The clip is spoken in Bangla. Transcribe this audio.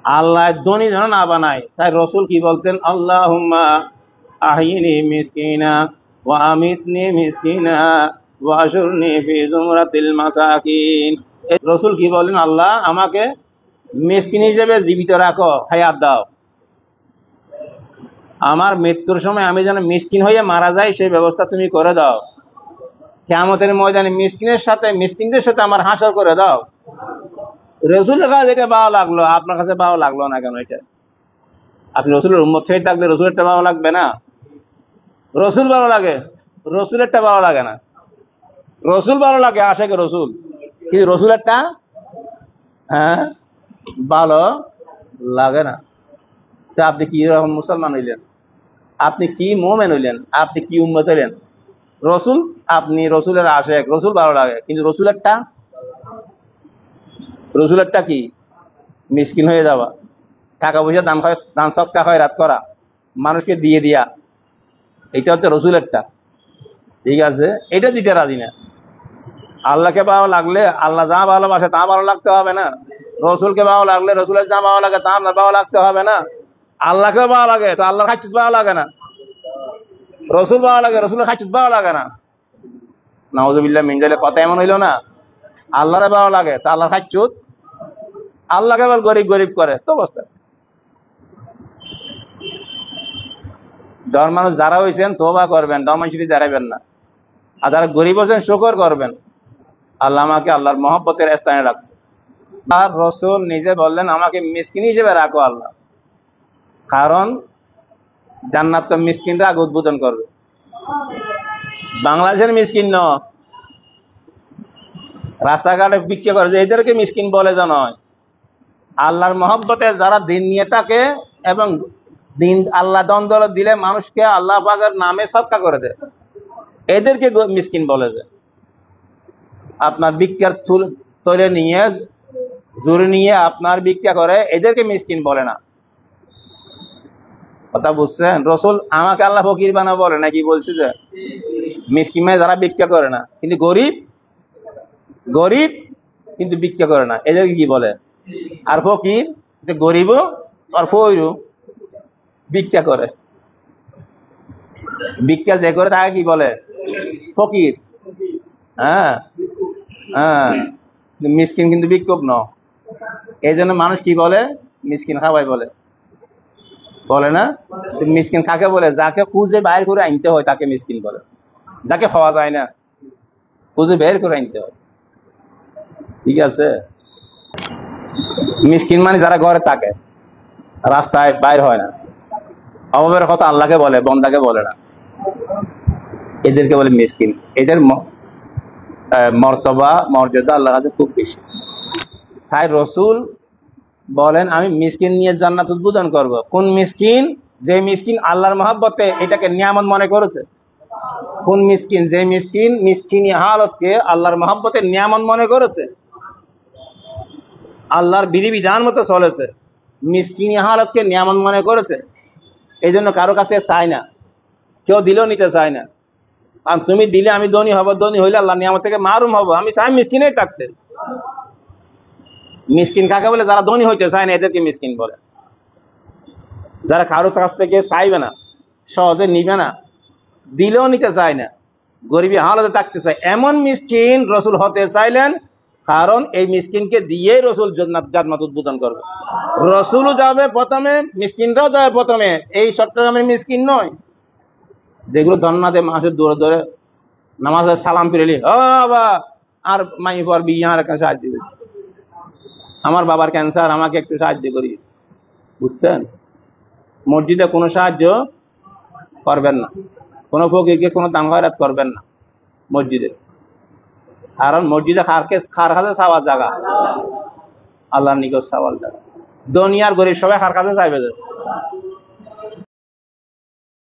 আল্লাহ ধনী যেন না বানায়। তাই রসুল কি বলতেন? আল্লাহুম্মা আহিনি মিসকিনা ওয়া আমিতনি মিসকিনা ওয়া আশুরনি ফি জুমরাতিল মাসাকিন। রসুল কি বলেন? আল্লাহ আমাকে মিসকিন হিসেবে জীবিত রাখো, হায়াত দাও, আমার মৃত্যুর সময় আমি যেন মিসকিন হয়ে মারা যাই সেই ব্যবস্থা তুমি করে দাও। কিয়ামতের ময়দানে মিসকিনদের সাথে আমার হাসর করে দাও। রসুলের কাছে এটা ভালো লাগলো, আপনার কাছে ভালো লাগলো না কেন? এটা আপনি রসুলের উম্মত হয়ে থাকলে রসুলেরটা ভালো লাগবে না? রসুল ভালো লাগে, রসুলেরটা ভালো লাগে না। রসুল ভালো লাগে, আশেকে রসুল, কিন্তু রসুলেরটা হ্যাঁ ভালো লাগে না। তো আপনি কি রকম মুসলমান হইলেন? আপনি কি মোমেন হইলেন? আপনি কি উম্মত হইলেন? রসুল, আপনি রসুলের আশেক, রসুল ভালো লাগে, কিন্তু রসুলেরটা কি? মিসকিন হয়ে যাওয়া, টাকা পয়সা দান সৎকা খয়রাত করা, মানুষকে দিয়ে দিয়া, এটা হচ্ছে রসুলেরটা। ঠিক আছে, এটা দিতে রাজি না। আল্লাহকে ভালো লাগলে আল্লাহ যা ভালোবাসে তা ভালো লাগতে হবে না? রসুলকে ভালো লাগলে রসুলের যা ভালো লাগে তা আপনার ভালো লাগতে হবে না? আল্লাহকে ভালো লাগে তো আল্লাহর খাচ্ছুত ভালো লাগে না? রসুল ভালো লাগে, রসুলের খাচ্ছুত ভালো লাগে না? নাউজুবিল্লাহ মিন যালিক, কথা এমন হইল না? আল্লাহরে ভালো লাগে তো আল্লাহর খাচ্ছুত, আল্লাহকে বল গরিব গরিব করে তো অবস্থা। ডর মানুষ যারা হয়েছেন তওবা করবেন, দমাইশিরি দাঁড়াবেন না। আর যারা গরিব হয়েছেন শুকর করবেন, আল্লাহ আমাকে আল্লাহর মহব্বতের স্থানে রাখছে। আর রসুল নিজে বললেন আমাকে মিসকিন হিসেবে রাখো আল্লাহ, কারণ জান্নাত তো মিসকিনরা আগে উদ্বোধন করবে। বাংলাদেশের মিসকিন ন, রাস্তাঘাটে বিক্রি করে যে এদেরকে মিসকিন বলে জানয়। আল্লাহর মহব্বতে যারা দিন নিয়ে থাকে এবং দিন আল্লাহ দ্বন্দ্ব দিলে মানুষকে আল্লাহ পাকের নামে সদকা করে দেয়, এদেরকে মিসকিন বলে। যে আপনার ভিক্ষার তৈরি নিয়ে জোরে নিয়ে আপনার ভিক্ষা করে, এদেরকে মিসকিন বলে না। কথা বুঝছেন? রসুল আমাকে আল্লাহ ফকির বানা বলে নাকি? বলছে যে মিসকিন মানে যারা ভিক্ষা করে না, কিন্তু গরিব গরিব কিন্তু ভিক্ষা করে না, এদেরকে কি বলে? আর ফকির গরিবও আর ফকিরও ভিক্ষা করে। ভিক্ষা যে করে তাকে কি বলে? ফকির। হ্যাঁ হ্যাঁ, মিসকিন কিন্তু ভিক্ষুক ন। এই জন্য মানুষ কি বলে? মিসকিন খাওয়াই বলে, বলে না? মিসকিন কাকে বলে? যাকে খুঁজে বাইর করে আনতে হয় তাকে মিসকিন বলে। যাকে খাওয়া যায় না, খুঁজে বের করে আনতে হয়। ঠিক আছে? মিসকিন মানে যারা ঘরে থাকে, রাস্তায় বাইর হয় না, অভাবের কথা আল্লাহকে বলে, বন্দাকে বলে না, এদেরকে বলে মিসকিন। এদের মর্তবা মর্যাদা আল্লাহর কাছে খুব বেশি। তাই রসুল বলেন আমি মিসকিন নিয়ে জান্নাত উদ্বোধন করব। কোন মিসকিন? যে মিসকিন আল্লাহর মহব্বতে এটাকে নিয়ামত মনে করেছে। কোন মিসকিন? যে মিসকিন মিসকিনি হালতকে আল্লাহর মহব্বতে নিয়ামত মনে করেছে, আল্লাহর বিধিবিধান মতো চলেছে, মিসকিনি হালতকে নিয়ামত মনে করেছে। এই জন্য কারো কাছে চায় না, কেউ দিলেও নিতে চায় না। আর তুমি দিলে আমি ধনী হব, ধনী হইলে আল্লাহ নিয়ামত থেকে মারুম হব, আমি চাই মিসকিনেই থাকতে। মিসকিন কাকে বলে? যারা ধনী হইতে চায় না, এদেরকে মিসকিন বলে। যারা কারো কাছ থেকে চাইবে না, সহজে নিবে না, দিলেও নিতে চায় না, গরিবী হালতে থাকতে চায়, এমন মিসকিন রসুল হতে চাইলেন। কারণ এই মিসকিনকে দিয়ে রসুল জান্নাত উদ্বোধন করবে। রসুলও যাবে প্রথমে, মিসকিনরাও যাবে প্রথমে। এই চট্টগ্রামের মিসকিন নয় যেগুলো ধন্নাতে মাসের দৌড়ে দৌড়ে নামাজের সালাম ফিরেলি, ও বাবা আর মাই পড়বি, আর একটা সাহায্য করি, আমার বাবার ক্যান্সার, আমাকে একটু সাহায্য করি। বুঝছেন? মসজিদে কোনো সাহায্য করবেন না, কোনো ফকিরকে কোনো দান খয়রাত করবেন না মসজিদে। কারণ মসজিদে খার কাছে চাওয়ার জায়গা, আল্লাহর নিকট চাওয়ার জায়গা। দুনিয়ার গরিব সবাই খার কাছে চাইবে।